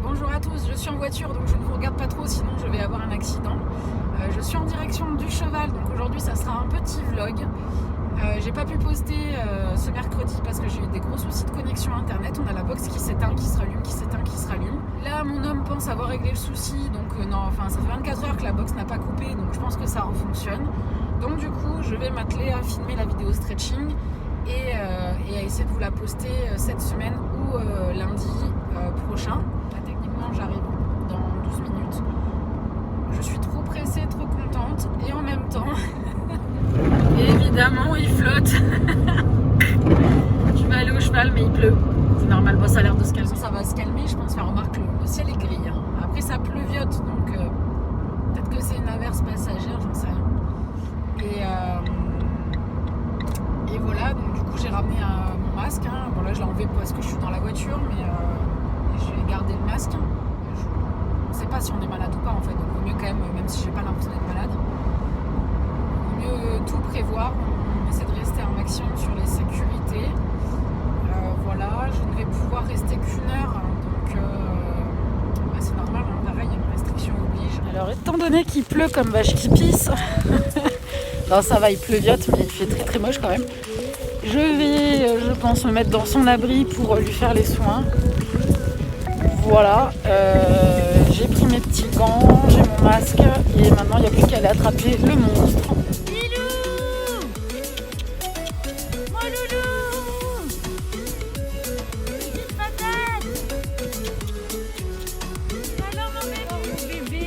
bonjour à tous, je suis en voiture donc je ne vous regarde pas trop sinon je vais avoir un accident. Je suis en direction du Cheval donc aujourd'hui ça sera un petit vlog. J'ai pas pu poster ce mercredi parce que j'ai eu des gros soucis de connexion internet. On a la box qui s'éteint, qui se rallume, qui s'éteint, qui se rallume. Là mon homme pense avoir réglé le souci donc non, enfin ça fait 24 heures que la box n'a pas coupé donc je pense que ça refonctionne. Donc du coup je vais m'atteler à filmer la vidéo stretching et à essayer de vous la poster cette semaine ou lundi prochain. Là, techniquement j'arrive dans 12 minutes. Je suis trop pressée, trop contente et en même temps évidemment il flotte. Je vais aller au cheval mais il pleut. C'est normal, bon, ça a l'air de se calmer. Ça va se calmer, je pense. Faire remarque que le ciel est gris. Hein. Après ça pleuviote donc peut-être que c'est une averse passagère, j'en sais rien. Et voilà, donc du coup j'ai ramené mon masque. Hein. Bon là je l'ai enlevé parce que je suis dans la voiture, mais je vais garder le masque. On ne sait pas si on est malade ou pas en fait, donc il vaut mieux quand même si j'ai pas l'impression d'être malade, il vaut mieux tout prévoir. On essaie de rester un maximum sur les sécurités. Voilà, je ne vais pouvoir rester qu'une heure, donc c'est normal, hein, pareil, une restriction oblige. Alors étant donné qu'il pleut comme vache qui pisse, non ça va, il pleuviote mais il fait très très moche quand même. Je vais, je pense, me mettre dans son abri pour lui faire les soins. Voilà, j'ai pris mes petits gants, j'ai mon masque et maintenant il n'y a plus qu'à aller attraper le monstre. Lilou, mon loulou, petite patate. Alors mon bébé,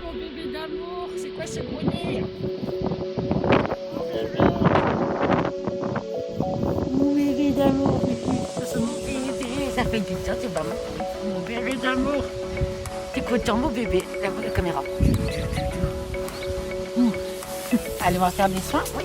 mon bébé d'amour, c'est quoi ce grenier? Mon bébé d'amour, c'est mon bébé, ça fait du temps, c'est pas mon bébé d'amour. T'es content mon bébé? La caméra. Allez, on va faire des soins. Oui.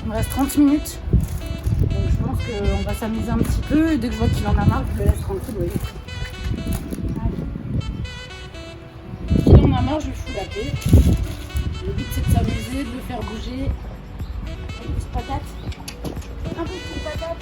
Il me reste 30 minutes, donc je pense qu'on va s'amuser un petit peu et dès que je vois qu'il en a marre, je le laisse tranquille. Oui. S'il en a marre, je lui fous la paix. Le but c'est de s'amuser, de le faire bouger. Une petite patate. Un peu de petite patate.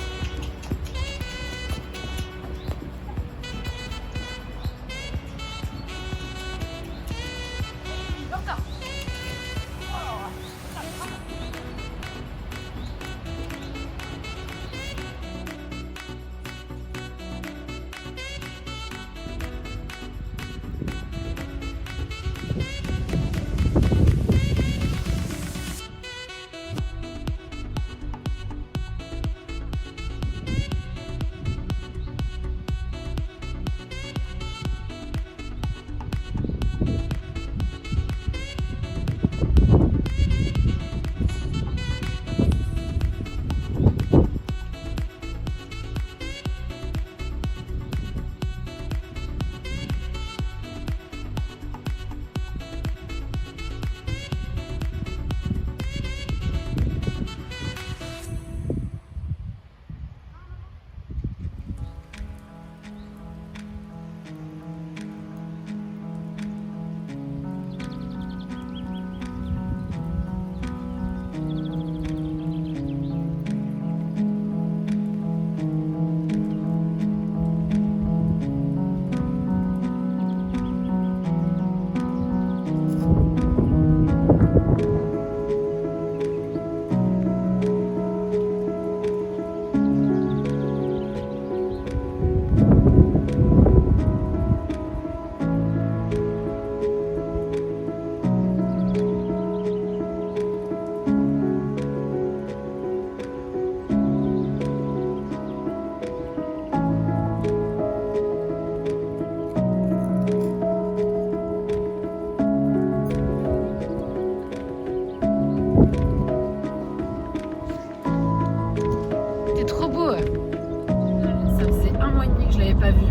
je l'avais pas vu.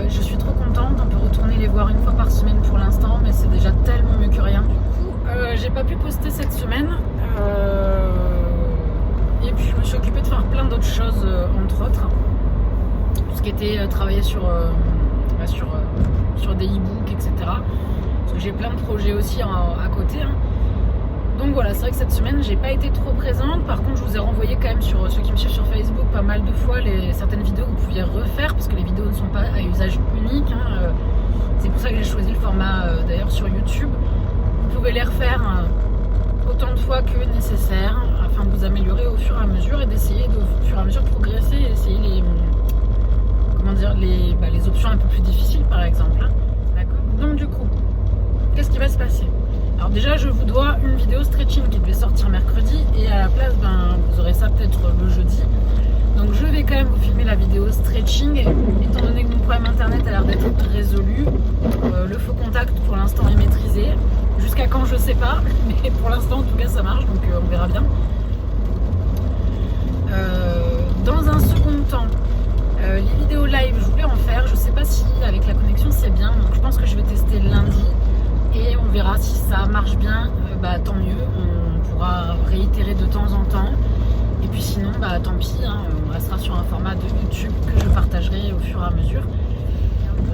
Je suis trop contente, on peut retourner les voir une fois par semaine pour l'instant, mais c'est déjà tellement mieux que rien. Du coup, j'ai pas pu poster cette semaine. Et puis je me suis occupée de faire plein d'autres choses, entre autres. Tout ce qui était travailler sur des e-books, etc. Parce que j'ai plein de projets aussi à côté. Donc voilà, c'est vrai que cette semaine, j'ai pas été trop présente. Par contre, je vous ai renvoyé quand même sur ceux qui me suivent sur Facebook pas mal de fois certaines vidéos que vous pouviez refaire parce que les vidéos ne sont pas à usage unique. C'est pour ça que j'ai choisi le format d'ailleurs sur YouTube. Vous pouvez les refaire autant de fois que nécessaire afin de vous améliorer au fur et à mesure et d'essayer au fur et à mesure de progresser et essayer les options un peu plus difficiles par exemple. D'accord. Donc du coup, qu'est-ce qui va se passer? Alors déjà, je vous dois une vidéo stretching qui devait sortir mercredi et à la place, vous aurez ça peut-être le jeudi. Donc je vais quand même vous filmer la vidéo stretching étant donné que mon problème internet a l'air d'être résolu. Le faux contact pour l'instant est maîtrisé. Jusqu'à quand je sais pas, mais pour l'instant en tout cas ça marche, donc on verra bien. Dans un second temps, les vidéos live, je voulais en faire. Je sais pas si avec la connexion c'est bien, donc je pense que je vais tester lundi. Et on verra si ça marche bien, tant mieux, on pourra réitérer de temps en temps. Et puis sinon, tant pis, on restera sur un format de YouTube que je partagerai au fur et à mesure.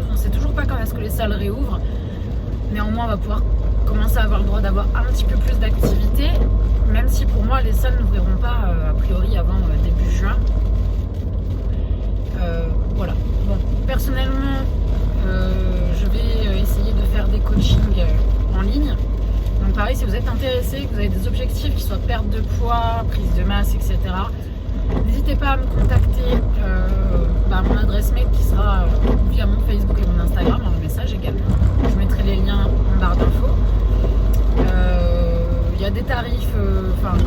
On ne sait toujours pas quand est-ce que les salles réouvrent. Néanmoins, on va pouvoir commencer à avoir le droit d'avoir un petit peu plus d'activité. Même si pour moi, les salles n'ouvriront pas, a priori, avant début juin. Voilà. Bon, personnellement, je vais essayer de faire des coachings en ligne. Donc pareil, si vous êtes intéressé, que vous avez des objectifs qui soient perte de poids, prise de masse, etc., n'hésitez pas à me contacter à mon adresse mail qui sera via mon Facebook et mon Instagram, en message également. Je mettrai les liens en barre d'infos. Il y a des tarifs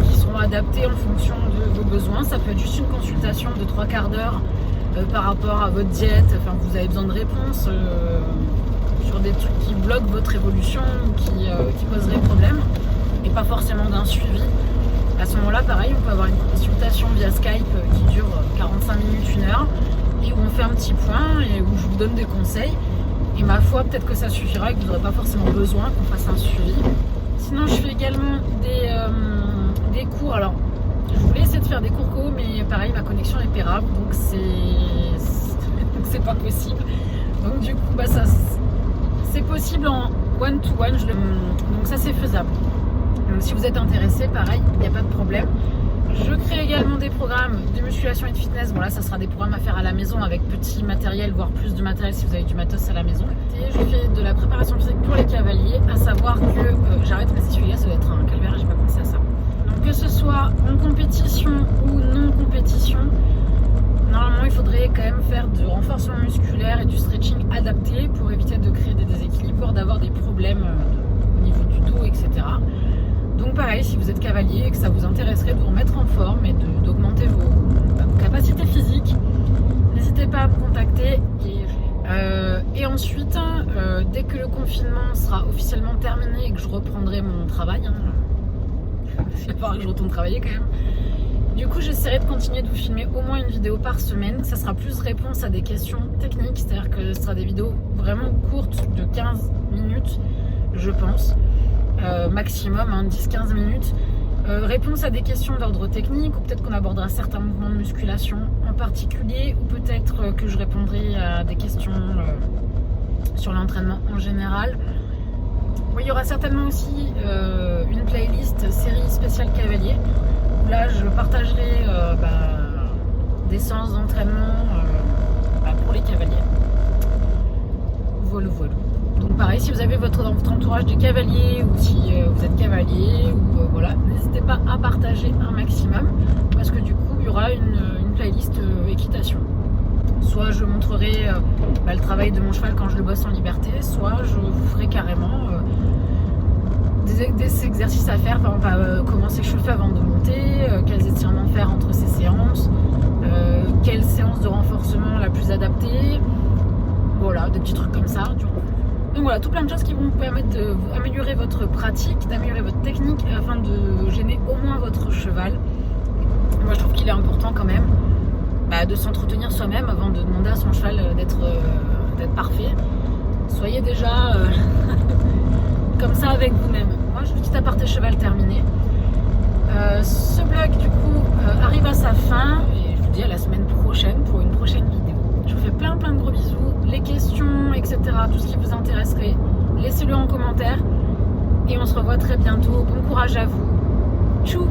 qui seront adaptés en fonction de vos besoins. Ça peut être juste une consultation de 3/4 d'heure par rapport à votre diète, vous avez besoin de réponses sur des trucs qui bloquent votre évolution ou qui poseraient problème et pas forcément d'un suivi. À ce moment-là, pareil, on peut avoir une consultation via Skype qui dure 45 minutes, 1 heure et où on fait un petit point et où je vous donne des conseils. Et ma foi, peut-être que ça suffira et que vous n'aurez pas forcément besoin qu'on fasse un suivi. Sinon, je fais également des cours. Alors, je voulais essayer de faire des cours co, mais pareil, ma connexion est pérable, donc c'est pas possible. Donc du coup, c'est possible en one-to-one, donc ça c'est faisable. Donc si vous êtes intéressé, pareil, il n'y a pas de problème. Je crée également des programmes de musculation et de fitness. Bon là, ça sera des programmes à faire à la maison avec petit matériel, voire plus de matériel si vous avez du matos à la maison. Et je fais de la préparation physique pour les cavaliers, à savoir que j'arrête mes essuie-glaces, ça doit être un calvaire, j'ai pas pensé à ça. Donc que ce soit en compétition ou non compétition, normalement il faudrait quand même faire du renforcement musculaire et du stretching adapté pour éviter de créer des déséquilibres, d'avoir des problèmes au niveau du dos, etc. Donc pareil, si vous êtes cavalier et que ça vous intéresserait de vous remettre en forme et d'augmenter vos capacités physiques, n'hésitez pas à me contacter. Et ensuite, dès que le confinement sera officiellement terminé et que je reprendrai mon travail, c'est pas que je retourne travailler quand même. Du coup, j'essaierai de continuer de vous filmer au moins une vidéo par semaine. Ça sera plus réponse à des questions techniques, c'est-à-dire que ce sera des vidéos vraiment courtes de 15 minutes, je pense. Maximum, 10-15 minutes. Réponse à des questions d'ordre technique, ou peut-être qu'on abordera certains mouvements de musculation en particulier, ou peut-être que je répondrai à des questions sur l'entraînement en général. Oui, il y aura certainement aussi une playlist série spéciale cavalier, où là je partagerai des séances d'entraînement pour les cavaliers. Voilà. Donc pareil, si vous avez dans votre entourage des cavaliers ou si vous êtes cavalier, n'hésitez pas à partager un maximum parce que du coup il y aura une playlist équitation. Soit je montrerai le travail de mon cheval quand je le bosse en liberté, soit je vous ferai carrément des exercices à faire, par exemple comment s'échauffer avant de monter, quels étirements faire entre ces séances, quelle séance de renforcement la plus adaptée, voilà, des petits trucs comme ça. Donc voilà, tout plein de choses qui vont vous permettre d'améliorer votre pratique, d'améliorer votre technique afin de gêner au moins votre cheval. Moi je trouve qu'il est important quand même de s'entretenir soi-même avant de demander à son cheval d'être parfait. Soyez déjà comme ça avec vous-même. Moi, je petit aparté cheval terminé. Ce blog, du coup, arrive à sa fin et je vous dis à la semaine prochaine pour une prochaine vidéo. Je vous fais plein de gros bisous. Les questions, etc., tout ce qui vous intéresserait, laissez-le en commentaire et on se revoit très bientôt. Bon courage à vous. Tchou!